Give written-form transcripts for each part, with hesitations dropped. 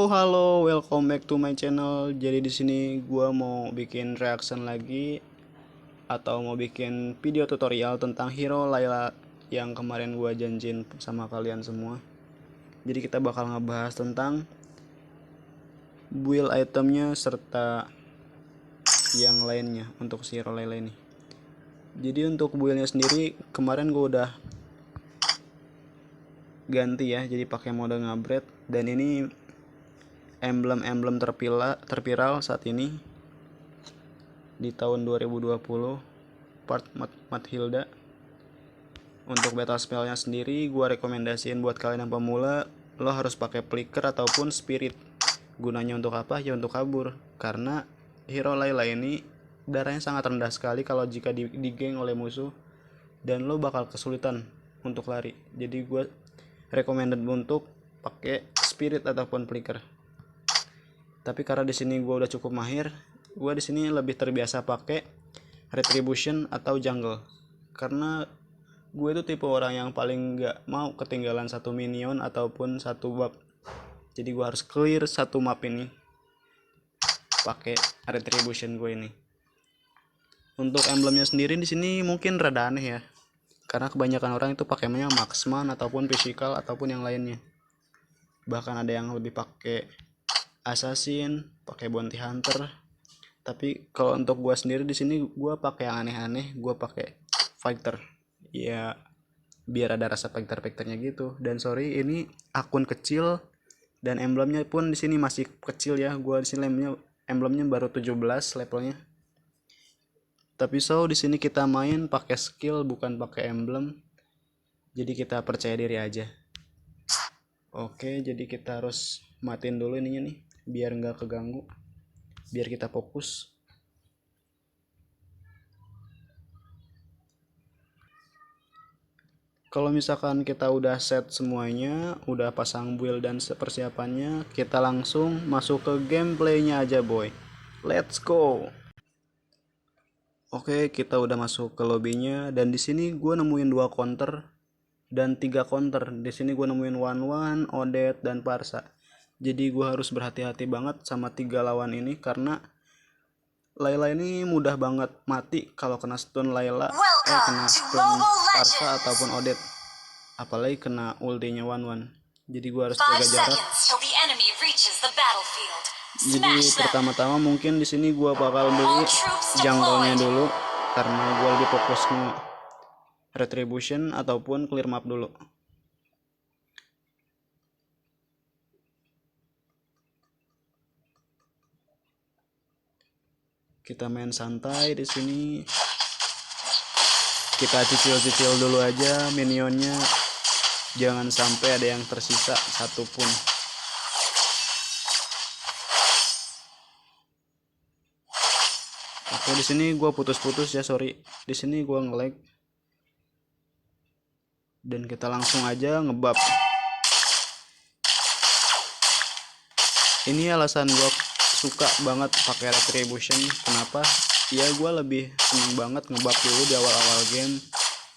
Halo, welcome back to my channel. Jadi di sini gua mau bikin reaction lagi atau mau bikin video tutorial tentang hero Layla yang kemarin gua janjin sama kalian semua. Jadi kita bakal ngebahas tentang build itemnya serta yang lainnya untuk si hero Layla ini. Jadi untuk buildnya sendiri kemarin gua udah ganti ya, jadi pakai mode ngabret, dan ini emblem-emblem terviral saat ini di tahun 2020 part Mathilda. Untuk battle spellnya sendiri gua rekomendasiin buat kalian yang pemula, lo harus pakai flicker ataupun spirit. Gunanya untuk apa? Ya untuk kabur, karena hero Layla ini darahnya sangat rendah sekali kalau jika digeng oleh musuh, dan lo bakal kesulitan untuk lari. Jadi gue recommended untuk pakai spirit ataupun flicker. Tapi karena di sini gue udah cukup mahir, gue di sini lebih terbiasa pakai retribution atau jungle, karena gue itu tipe orang yang paling nggak mau ketinggalan satu minion ataupun satu buff. Jadi gue harus clear satu map ini pakai retribution gue ini. Untuk emblemnya sendiri di sini mungkin rada aneh ya, karena kebanyakan orang itu pakainya marksman ataupun physical ataupun yang lainnya. Bahkan ada yang lebih pakai assassin, pakai bounty hunter. Tapi kalau untuk gua sendiri di sini gua pakai yang aneh-aneh, gua pakai fighter. Ya biar ada rasa fighter-fighternya gitu. Dan sorry, ini akun kecil dan emblemnya pun di sini masih kecil ya. Gua di sini emblemnya baru 17 levelnya. Tapi di sini kita main pakai skill bukan pakai emblem. Jadi kita percaya diri aja. Oke, jadi kita harus matiin dulu ininya nih biar nggak keganggu. Biar kita fokus. Kalau misalkan kita udah set semuanya, udah pasang build dan persiapannya, kita langsung masuk ke gameplaynya aja boy. Let's go. Oke, kita udah masuk ke lobbynya, dan di sini gue nemuin 2 counter dan 3 counter. Di sini gue nemuin Wan, Odette, dan Parsa. Jadi gue harus berhati-hati banget sama 3 lawan ini, karena Layla ini mudah banget mati kalau kena stun kena stun Parsa ataupun Odette. Apalagi kena ultinya Wan. Jadi gue harus jaga jarak. Jadi pertama-tama mungkin di sini gua bakal beli jungle-nya dulu, karena gua lebih fokus ke retribution ataupun clear map dulu. Kita main santai di sini. Kita cicil-cicil dulu aja minionnya. Jangan sampai ada yang tersisa satupun. Oke, di sini gue putus-putus ya, sorry. Di sini gue nge-lag. Dan kita langsung aja ngebab. Ini alasan gue suka banget pakai retribution. Kenapa? Ya gue lebih senang banget ngebab dulu di awal-awal game,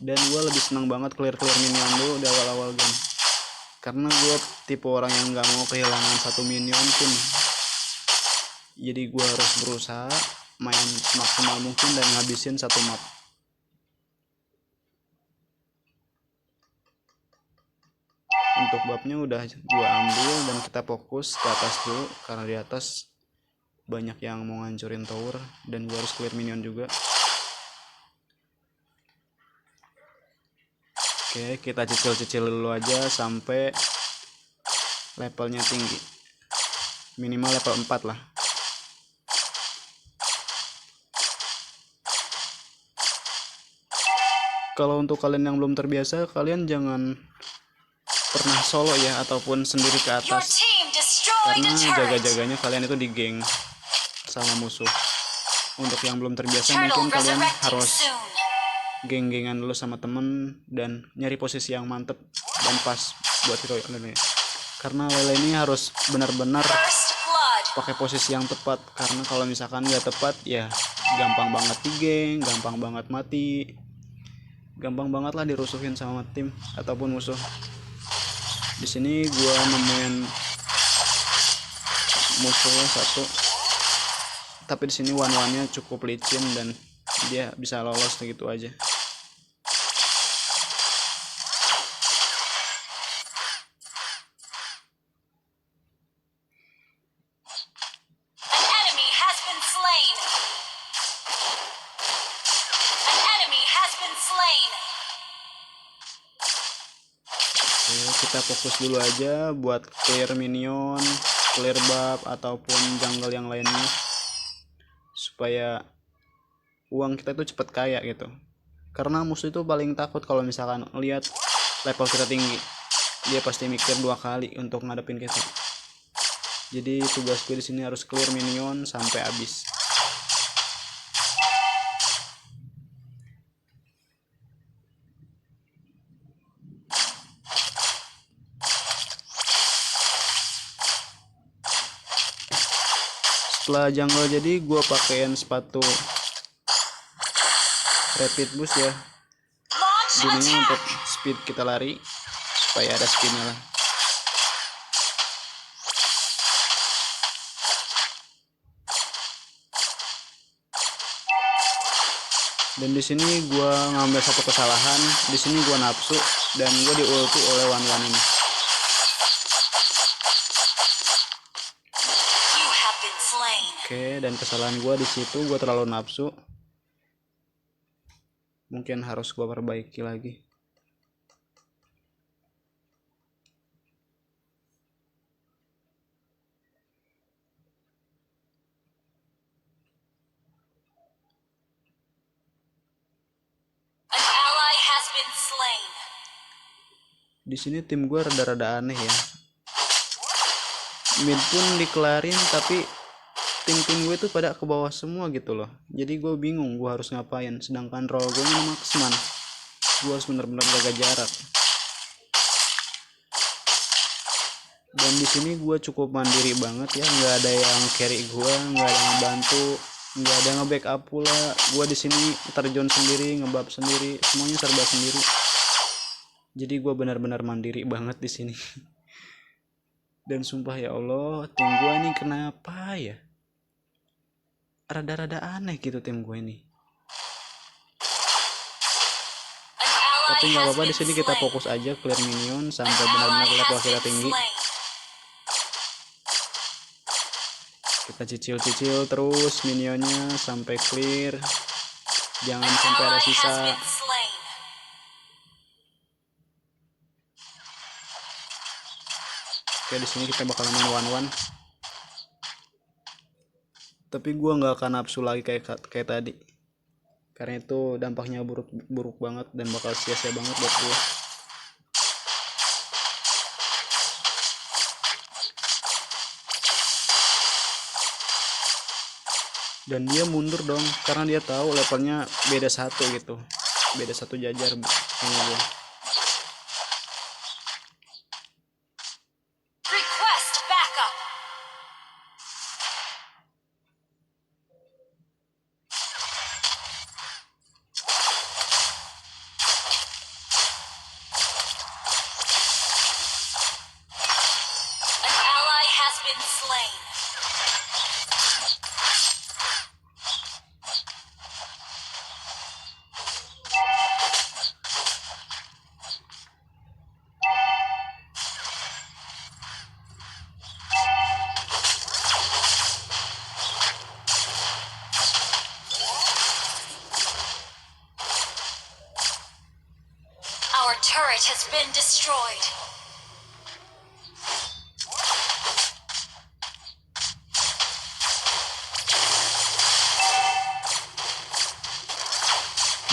dan gue lebih senang banget clear minion dulu di awal-awal game. Karena gue tipe orang yang nggak mau kehilangan satu minion pun. Jadi gue harus berusaha main maksimal mungkin dan ngabisin satu map. Untuk babnya udah gua ambil dan kita fokus ke atas dulu, karena di atas banyak yang mau ngancurin tower dan gua harus clear minion juga. Oke, kita cicil-cicil dulu aja sampai levelnya tinggi, minimal level 4 lah. Kalau untuk kalian yang belum terbiasa, kalian jangan pernah solo ya ataupun sendiri ke atas, karena jaga-jaganya kalian itu di geng sama musuh. Untuk yang belum terbiasa mungkin kalian harus geng-gengan dulu sama temen dan nyari posisi yang mantep dan pas buat hero ini. Karena Layla ini harus benar-benar pakai posisi yang tepat, karena kalau misalkan nggak tepat ya gampang banget di geng, gampang banget mati, gampang banget lah dirusuhin sama tim ataupun musuh. Di sini gua nemuin musuhnya satu, tapi di sini one-one-nya cukup licin dan dia bisa lolos begitu aja. Oke, kita fokus dulu aja buat clear minion, clear buff ataupun jungle yang lainnya, supaya uang kita itu cepet kaya gitu. Karena musuh itu paling takut kalau misalkan lihat level kita tinggi, dia pasti mikir 2 kali untuk ngadepin kita. Jadi tugasku di sini harus clear minion sampai habis. Setelah jungle jadi gue pakein sepatu rapid boost ya, gunanya untuk speed kita lari supaya ada spinnya lah. Dan di sini gue ngambil satu kesalahan, di sini gue nafsu dan gue diulti oleh one-one ini. Oke, dan kesalahan gue di situ, gue terlalu nafsu. Mungkin harus gue perbaiki lagi. Di sini tim gue rada-rada aneh ya. Mid pun dikelarin tapi tim gue tuh pada ke bawah semua gitu loh. Jadi gue bingung gue harus ngapain. Sedangkan role gue ini marksman, gue harus bener-bener jaga jarak. Dan di sini gue cukup mandiri banget ya, nggak ada yang carry gue, nggak ada yang ngebantu, nggak ada yang nge-backup pula. Gue di sini terjun sendiri, ngebab sendiri, semuanya serba sendiri. Jadi gue benar-benar mandiri banget di sini. Dan sumpah ya Allah, tim gue ini kenapa ya? Rada-rada aneh gitu tim gue ini. Tapi nggak apa-apa, di sini kita fokus aja clear minion sampai benar-benar level kita tinggi. Kita cicil-cicil terus minionnya sampai clear. Jangan sampai ada sisa. Oke, di sini kita bakal main one-one. Tapi gue nggak akan nafsu lagi kayak tadi, karena itu dampaknya buruk banget dan bakal sia-sia banget buat gue. Dan dia mundur dong, karena dia tahu levelnya beda 1 gitu, beda 1 jajar sama gue. Our turret has been destroyed.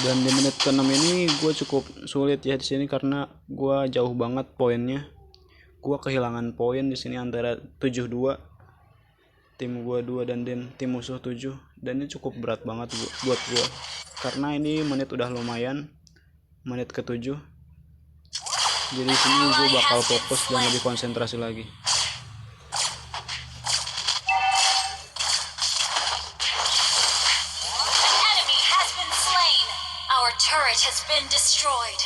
Dan di menit ke-6 ini gue cukup sulit ya di sini karena gue jauh banget poinnya. Gue kehilangan poin di sini antara 7-2, tim gue 2 dan tim musuh 7, dan ini cukup berat banget buat gue karena ini menit udah lumayan, menit ke-7. Jadi di sini gue bakal fokus dan lebih konsentrasi lagi. Our turret has been destroyed.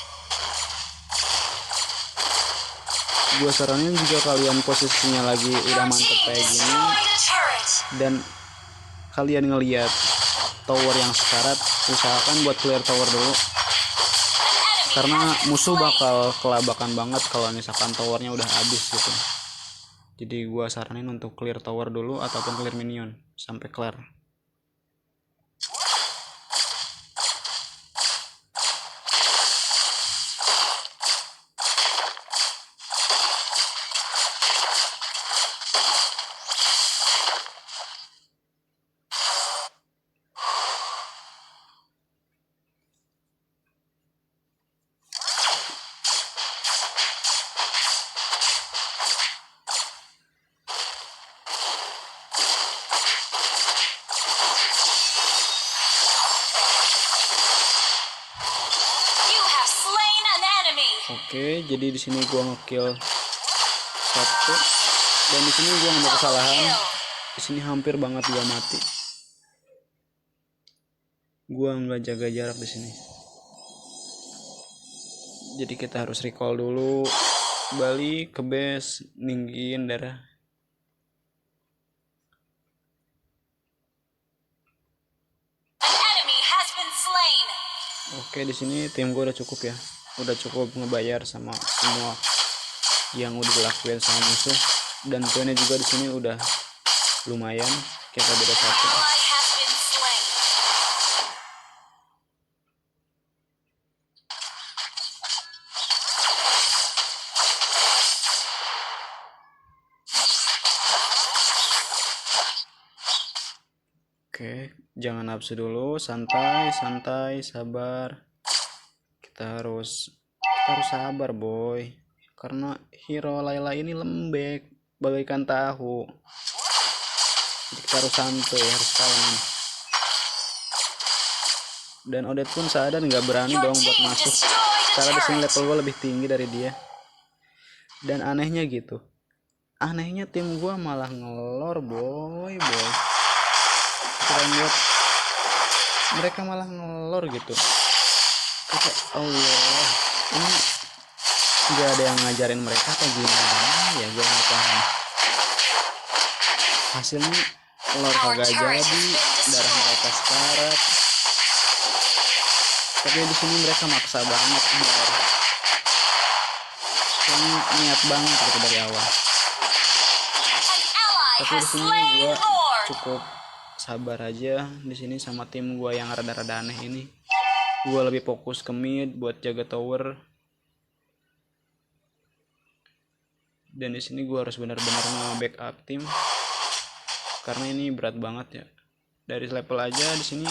Gue saranin jika kalian posisinya lagi udah mantep kayak gini, Dan kalian ngelihat tower yang sekarat, usahakan buat clear tower dulu, karena musuh bakal kelabakan banget kalau misalkan towernya udah habis gitu. Jadi gua saranin untuk clear tower dulu ataupun clear minion sampai clear. You have slain an enemy. Oke, jadi di sini gua ngekill satu, dan di sini gua nggak kesalahan. Di sini hampir banget gua mati. Gua nggak jaga jarak di sini. Jadi kita harus recall dulu, balik ke base, ninggiin darah. An enemy has been slain. Oke, di sini tim gue udah cukup ya. Udah cukup ngebayar sama semua yang udah dilakuin sama musuh, dan poinnya juga di sini udah lumayan. Kita beda satu. Ally has been slain. Oke, jangan nafsu dulu, santai, santai, sabar. Kita harus sabar, boy. Karena hero Layla ini lembek bagaikan tahu. Jadi kita harus santai, harus kalem. Dan Odet pun sadar nggak berani Your dong buat team masuk, destroyed a karena di sini turret. level gue lebih tinggi dari dia. Dan anehnya gitu, anehnya tim gue malah ngelor, boy. Kita lihat mereka malah ngelor gitu. Kata Allah, ini nggak ada yang ngajarin mereka atau gimana ya, gue nggak paham. Hasilnya lor kagak jadi, darah mereka sekarat. Tapi di sini mereka maksa banget, biar kayaknya niat banget gitu dari awal. An ally Tapi di has sini slain gue Lord. cukup sabar aja di sini sama tim gue yang rada-rada aneh ini. Gue lebih fokus ke mid buat jaga tower. Dan di sini gue harus benar-benar nge-backup tim, karena ini berat banget ya. Dari level aja di sini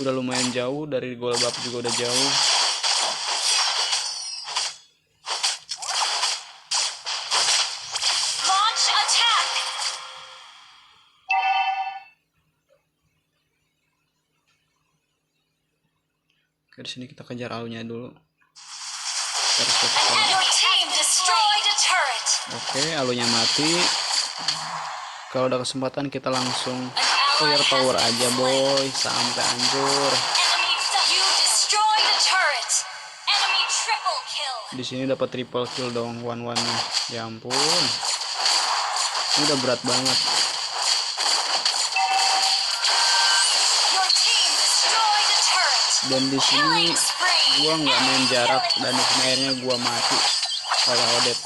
udah lumayan jauh, dari gol bab juga udah jauh. Launch attack. Oke, di sini kita kejar alunya dulu. Kita harus fokus And alu. your team destroyed a turret. Oke, alunya mati. Kalau ada kesempatan kita langsung An clear ally tower has aja, been slain. boy, sampai hancur. Enemy, you destroyed a turret. Enemy triple kill. Di sini dapat triple kill dong, one nya. Ya ampun, ini udah berat banget. Your team destroyed a turret. Dan di sini Killing spree. gua nggak main Enemy jarak, killing. dan di sini akhirnya gua mati kayak Odet.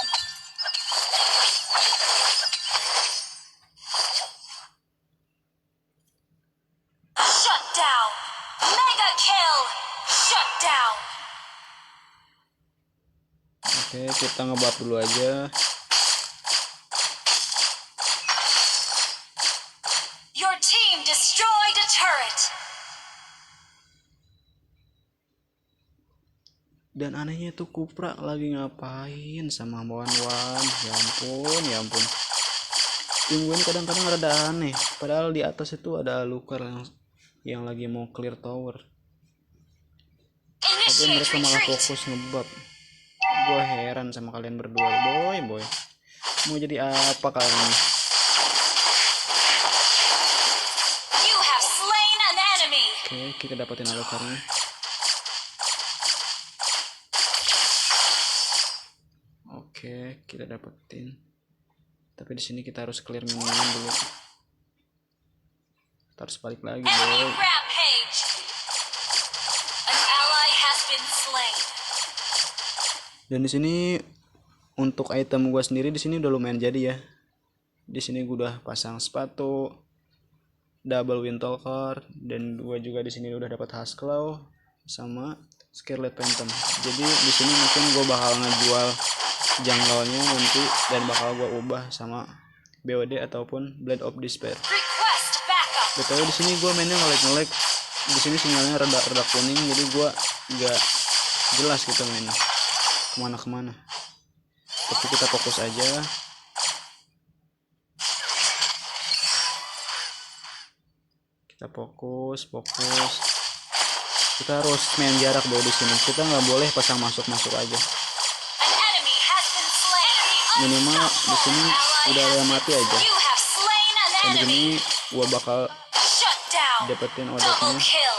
Shut down. Mega kill. Shut down. Oke, kita ngebab dulu aja. Your team destroyed a turret. Dan anehnya tuh Kupra lagi ngapain sama Wan. Ya ampun, ya ampun. Tim gue ini kadang-kadang rada aneh. Padahal di atas itu ada Lukar yang lagi mau clear tower. Tapi Initiate mereka malah retreat. fokus ngebab. Gue heran sama kalian berdua, boy. Mau jadi apa kalian ini? You have slain an enemy. Oke, kita dapetin Alucardnya. Oke, kita dapetin. Tapi di sini kita harus clear minion dulu. Terus balik lagi Enemy boy. rampage. An ally has been slain. Dan di sini untuk item gua sendiri di sini udah lumayan jadi ya. Di sini gua udah pasang sepatu, double windtalker, dan gua juga di sini udah dapat Husklow sama Scarlet Phantom. Jadi di sini mungkin gua bakal ngejual janggalnya nanti dan bakal gua ubah sama BOD ataupun Blade of Despair. Request backup. BTW di sini gua mainnya ngelek-ngelek. Di sini sinyalnya rada kuning, jadi gua nggak jelas gitu mainnya kemana-kemana. Tapi kita fokus aja. Kita fokus. Kita harus main jarak boy di sini. Kita nggak boleh pasang masuk aja. An enemy has been slain. Minimal di sini udah ada yang mati aja. You have slain an Dan di enemy. sini gua bakal Shut down. dapetin Double odotnya kill.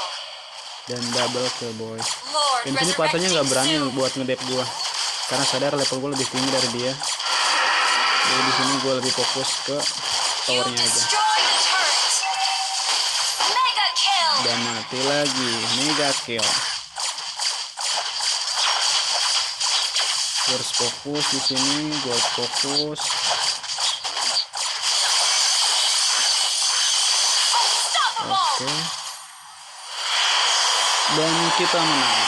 dan double kill boy. Lord Dan di sini pasanya nggak berani resurrecting soon. buat ngedep gua karena sadar level gua lebih tinggi dari dia. Jadi di sini gua lebih fokus ke You towernya aja. destroy the turret. Mega kill. Dan mati lagi, mega kill. Gua harus fokus di sini, gua harus fokus. Unstoppable. Oke. Dan kita menang.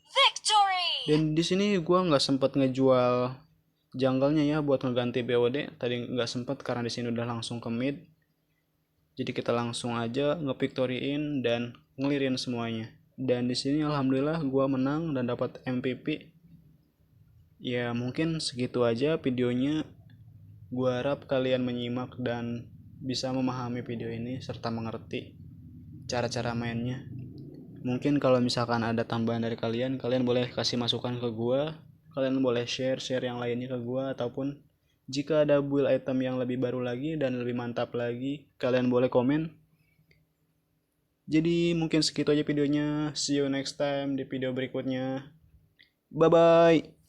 Victory. Dan di sini gua nggak sempat ngejual junggle-nya ya buat ngeganti BOD. Tadi nggak sempat karena di sini udah langsung ke mid. Jadi kita langsung aja nge-victoryin dan ngelirin semuanya. Dan di sini alhamdulillah gua menang dan dapat MVP. Ya mungkin segitu aja videonya. Gua harap kalian menyimak dan bisa memahami video ini serta mengerti cara-cara mainnya. Mungkin kalau misalkan ada tambahan dari kalian boleh kasih masukan ke gua. Kalian boleh share yang lainnya ke gua, ataupun jika ada build item yang lebih baru lagi dan lebih mantap lagi, kalian boleh komen. Jadi mungkin segitu aja videonya. See you next time di video berikutnya. Bye bye.